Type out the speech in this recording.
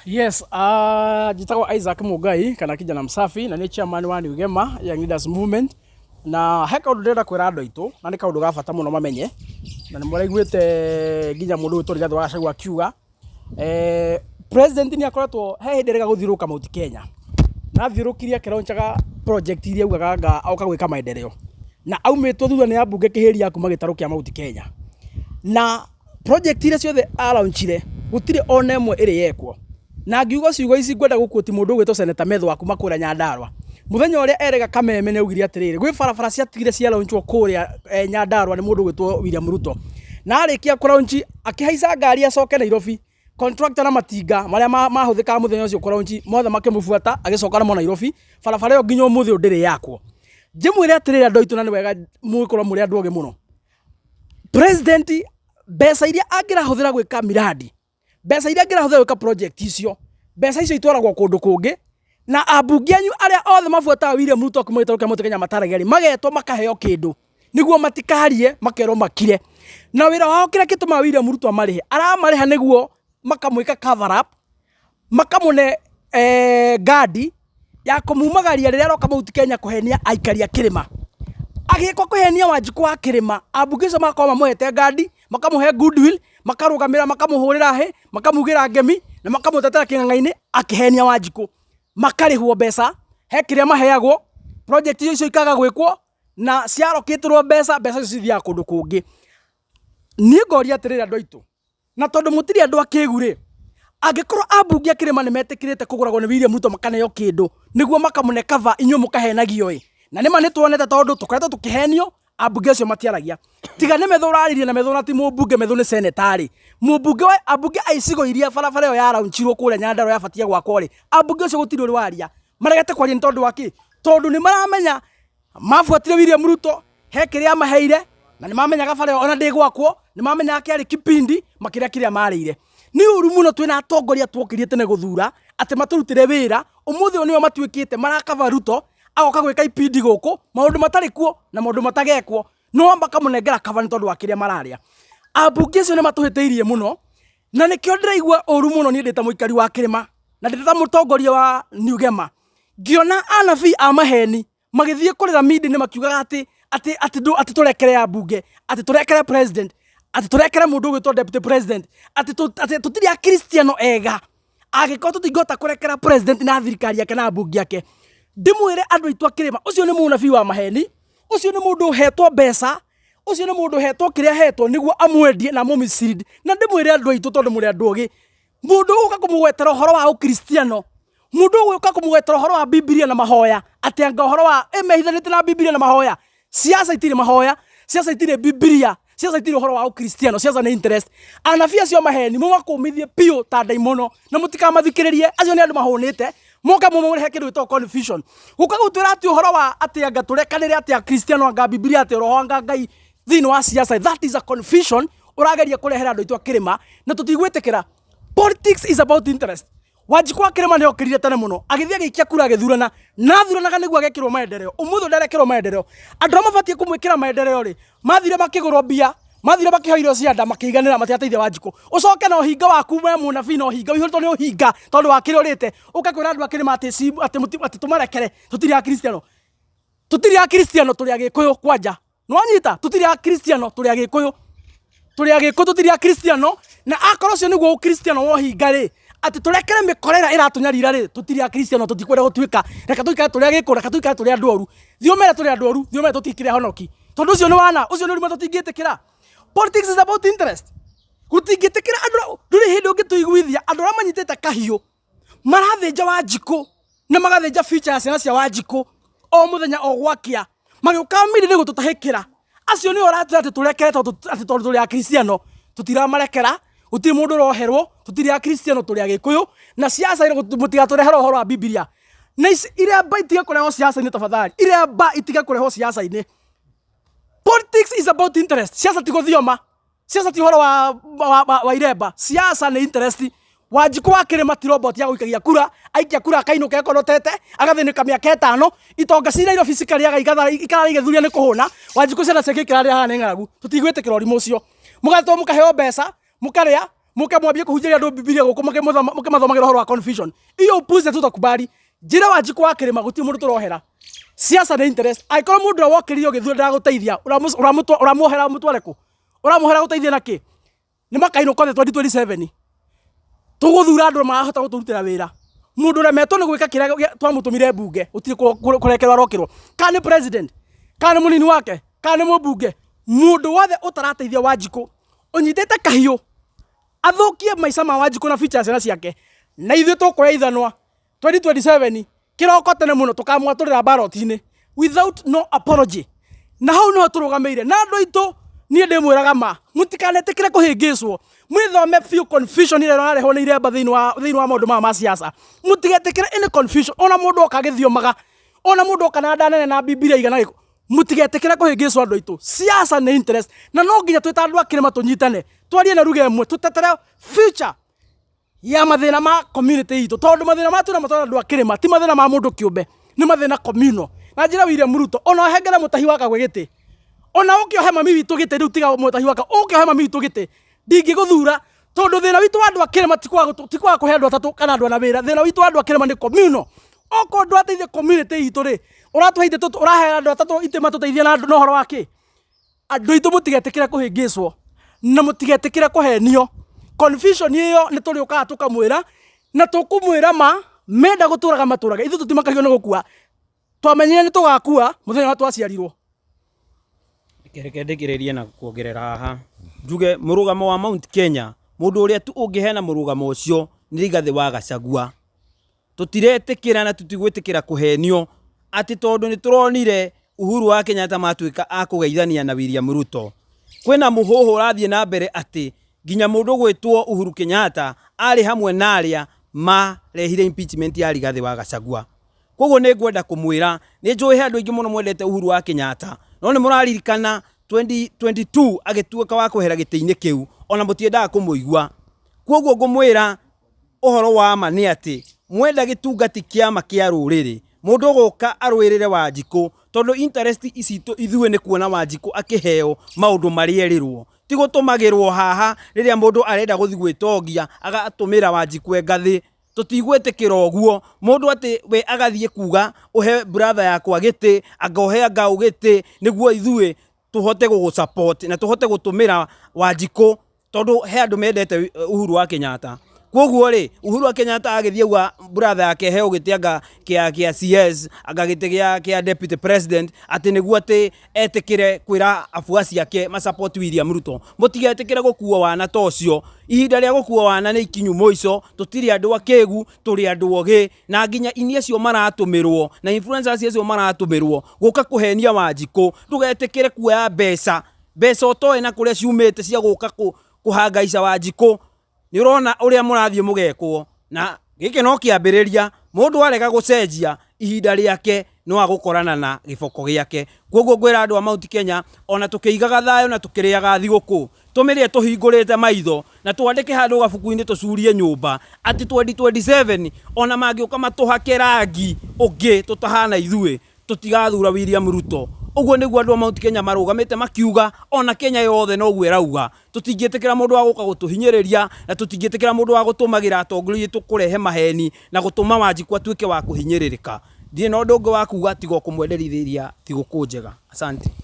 Yes, jitagwo Isaac Mugai kana kijana msafi na ni chairman wa New Gema Young Leaders Movement na he kaundu ndenda kwira andu aitu na ni kaundu ga bata muno mamenye na ni muraiguite nginya mundu witu Rigathi wa Gachagua akiuga president ni akoretwo he hindi rega guthiruka Mount Kenya na thirukiria kironchaga project iria ugaga auka gwika maendeleo na aumitwo thutha ni ambunge kihiria kuma gitaru kia Mount Kenya na project iria ciothe alaunchire gutire ona imwe iri yekwo na ngiugo ciugo ici ngwenda gukuoti mundu gwitwo Senator Methwa kuma kura Nyandarua muthenya uria erega Kameme ne ugiri atiriri gwi barabara cia tigire cia launchwo kuria Nyandarua ni mundu gwitwo William Ruto na arikia kuraunchi akihaica ngari acoke Nairobi contractor na matinga maria mahuthika muthenya ucio kuraunchi mothe makimubuata agicoka namo Nairobi barabara yo nginya umuthi ndiri yakwo njimwire atiriri andu aitu na ni wega mwikora muri andu oge muno president besa iria angirahuthira gwika miradi besa iria angirahuthira gwika project icio besa icio itwaragwo kundu kungi na ambunge anyu aria othe mabuataga William Ruto kuma gitaru kia Mount Kenya matarageri magetwo makaheo kindu niguo matikarie makero makire na wira wao kira kituma William Ruto amarihe aramariha niguo makamwika cover up makamune gadi ya kumumagaria riria roka Mount Kenya kuhenia aikari a kirima agiko kuhenia Wanjiku wa kirima ambunge icio makoma mamuhete gadi makamuhe goodwill makarugamira makamuhurira he makamugira ngemi na makamutetera king'ang'aini akihenia Wanjiku makarihwo mbeca he kiria maheagwo project icio ikaga gwikwo na ciarokitirwo mbeca icio cithia kundu kungi ni ngoria atirira andu aitu na tondu mutiri andu akigure angikorwo ambunge akirima ni metikirite kuguragwo ni William Ruto makaneo kindu niguo makamune cover inyu mukahenagio na nima nitwonete tondu tukoretwo tukihenio ambunge acio matiaragia tiga ni Methu uraririe na Methu na ti mubunge Methu ni senetari mubunge wa ambunge aicigo iria barabara yo ya launchirwo kuria Nyandarua yabatie gwakwo ri ambunge acio gutiri uri waria maregete kwaria tondu waki tondu ni maramenya mafuatire William Ruto he kiria maheire na ni mamenyaga bara ona ndi gwakwo ni mamenyaga kiari kipindi makiria kiria marire ni uru muno twina atongoria twokirie tene guthura ati maturutire wira umuthi onio matuikite marakava Ruto agoka gwika ipindi guku maundu matari kuo na maundu matagekwo no makamunengera kava ni tondu wa kiria mararia ambunge acio ni matuhiteirie muno na nikio ndiraigua uru muno ni ndita muikari wa kirima na ndita mutongoria wa New Gema ngiona anabii a maheni magithie kurira midi ni makiugaga ati turekere ambunge ati turekere president ati turekere mundu gwitwo deputy president ati tutiri a Kristiano ega agiko tutingota kurekera president na thirikari yake na ambunge yake ndimwire andu aitu akirima ucio ni munabii wa maheni ucio ni mundu hetwo mbeca ucio ni mundu hetwo kiria hetwo niguo amwendie na mumislead na ndimwire andu aitu tondu muri andu ogi mundu uka kumugwetera uhoro wa Ukristiano mundu uka kumugwetera uhoro wa Biblia na mahoya ati anga uhoro wa emehithanite na Biblia na mahoya siasa itire mahoya siasa itire Biblia siasa itire uhoro wa Ukristiano siasa ni interest anabii acio maheni mumakumithie pio ta daimono na mutikamathikiririe acio ni andu mahunite moka mumure kindu gitwa confusion ukagutwira ati uhoro wa ati anga turekanire ati a Kristiano anga Biblia ati roho anga ngai thini wa siasa that is a confusion urageria kurehera andu itu akirima na tutigwitikira politics is about interest Wanjiku wa kirima ni okirire tene muno agithia gikia kura agithurana na thuranaga niguo agekirwo maendeleo umuthu ndarekirwo maendeleo andu amabatie kumwikira maendeleo ri mathire bakigurwo bia mathire bakihoirwo cianda makiganira matiateithia Wanjiku ucoke na uhinga waku we munabii na uhinga wihurito ni uhinga tondu wakire urite ukakwira andu akirima ati tumarekere tutiri a Kristiano turi a Gikuyu kwanja nwanyita tutiri a Kristiano turi a Gikuyu tutiri a Kristiano na akorwo cio niguo Kristiano wo hinga ri ati turekere mikorera iratunyarira ri tutiri a Kristiano tutikwenda gutwika reka tuikare turi a Gikuyu reka tuikare turi andu oru thiomere turi andu oru thiomere tutikire honoki tondu ucio ni wana ucio ni urimo tutingitikira politics is about interest gutingitikira andu nduri hindi ungituiguithia andu ara manyitete kahiu marathinja Wanjiku na magathinja future ya ciana cia Wanjiku o muthenya o gwakia magiukamiri ni gututahikira acio ni oratu ati turekere ati tondu turi a Kristiano tutira marekera utiri mundu roherwo tutiri a Kristiano turi a Gikuyu na siasa ire mutiga turehera uhoro wa Biblia na ire ba itiga kureho siasa ni tafadhali ire ba itiga kureho siasa ine politics is about interest siasa ti guthioma siasa ti uhoro wa ireba siasa ni interest Wanjiku wa kirima ti robot ya guikagia kura aikia kura akainuka ekonotete agathinika miaka 5 itonga cira Nairobi cikariaga ikara igithuria ni kuhuna Wanjiku ciana ciake ikararia hana ng'aragu tutigwitikira urimu ucio mugatwo mukaheo mbeca mukaria muke mwambie kuhunjia andu Biblia guku muke mathomagira horo wa confusion. Iyo upuze tutakubali. Njira Wanjiku wa kirima guti mundu turohera. Siasa na interest. Aikoro mundu wokirio githwe ndaguteithia. Uramuohera mutware ku. Uramuohera guteithia naki. Ni makaino kothe 2027. Tuguthura andu mahota guturutira wira. Mundu na meto ni gwika kiria twamutumire bunge utiri kurekerwa rokirwo. Kana president, kana munini wake, kana mubunge. Mundu wothe utarateithia Wanjiku. Unyitete kahiu. Athukie maica ma Wanjiku na features na ciake. Na ithuĩ tukureithanwa 2027 kiroko tene muno tukamwaturira ballot-ini without no apology. Na hau no turugameire na andu aitu nie ndimwiraga ma mutikanetĩkĩre kuhĩngĩcwo mwithome few confusion ile rareho ni iremba thiini wa maundu ma siasa. Mutigetĩkĩre any confusion. Ona mundu okagithiomaga, ona mundu okana ndanene na Biblia igana giko mutigetĩkĩre kuhĩngĩcwo andu aitu. Siasa ni interest na no nginya twita andu akirima tunyitane twarie na ruga imwe tutetere future ya mathina ma community itu. Tondu mathina matu na matwara andu akirima ti mathina ma mundu kiumbe, ni mathina communal. Na njira William Ruto ona hengera mutahi waka gwe giti, ona ukiohe mami witu giti riu tiga mutahi waka ukiohe mami witu giti ndingiguthura tondu thina witu andu akirima tikwa kuhe andu atatu kana andu ana wira. Thina witu andu akirima ni communal. Oko ndu ateithie community itu ri uratuheite urahe andu atatu itima tuteithie na andu no horo waki. Andu itu mutigetikira kuhingicwo na mutigetikira kuhenio. Confusion iyo ni turi uka tukamwira na tukumwira ma menda guturaga maturaga ithu tutimakagio ni gukua. Twamenyire ni tugakua muthenya wa twaciarirwo. Reke ndikiririe na kuongerera haha njuge murugamo wa Mount Kenya mundu uria tu ungihena murugamo ucio ni Rigathi wa Gachagua. Tutiretikira na tutigwitikira kuhenio ati tondu ni turonire Uhuru wa Kenyatta matuika akugeithania na William Ruto. Kwina muhuhu rathie na mbere ati ginya mundu gwitwo Uhuru Kenyatta ari hamwe na aria marehire impeachment ya Rigathi wa Gachagua. Koguo ni ngwenda kumwira ni njuhe andu aingi muno mwendete Uhuru wa Kenyatta, no ni muraririkana 2022 agituika wa kuhera giti-ini kiu ona mutiendaga kumuigua. Koguo ngumwira uhoro wa ma ni ati mwenda gitungati kiama kia ruriri mundu guka arwirire Wanjiku tondu interest icitu ithuĩ ni kuona Wanjiku akiheo maundu marierirwo tigutumagirwo haha riria mundu arenda guthi gwitongia agatumira Wanjiku engathi. Tutigwetikira oguo mundu ati we agathie kuga uhe brother yakwa giti agohe ngau giti niguo ithuĩ tuhote gugusupport na tuhote gutumira Wanjiku tondu he andu mendete Uhuru wa Kenyatta. Koguo ri Uhuru wa Kenyatta agithie gwa brother yake heo gitianga kia CS agagite kia deputy president ati niguo ati etikire kwira afuasi yake ma support William Ruto. Mutigetikire gukuwa wana tocio ihinda ria gukuwa wana ni ikinyu moico. Tutiri andu akegu turi andu ogi na nginya ini acio maratumirwo na influencers acio maratumirwo guka kuhenia Wanjiku. Ndugetikire kuoya mbeca otoe na kuria ciumite cia guka kuhangaica Wanjiku. Ni urona uria murathie mugekwo na giki no kiambiriria mundu arega gucenjia ihinda riake no agukorana na giboko giake. Koguo ngwira andu a Mount Kenya ona tukiigaga thayo na tukiriaga thiguku tumirie tuhingurite maitho na twandike handu gabuku-ini tucurie nyumba ati 2027 ona mangiuka matuhake rangi ungi tutahana ithuĩ tutigathura William Ruto. Uguo niguo andu a Mount Kenya marugamite makiuga ona Kenya yothe no gwe rauga tutingitikira mundu wa guka gutuhinyiriria na tutingitikira mundu wa gutumagira atongoria tukurehe maheni na gutuma Wanjiku atuike wa kuhinyiririka. Ndie no ndungi wa kuga tigo kumwenderithiria thiguku njega. Asante.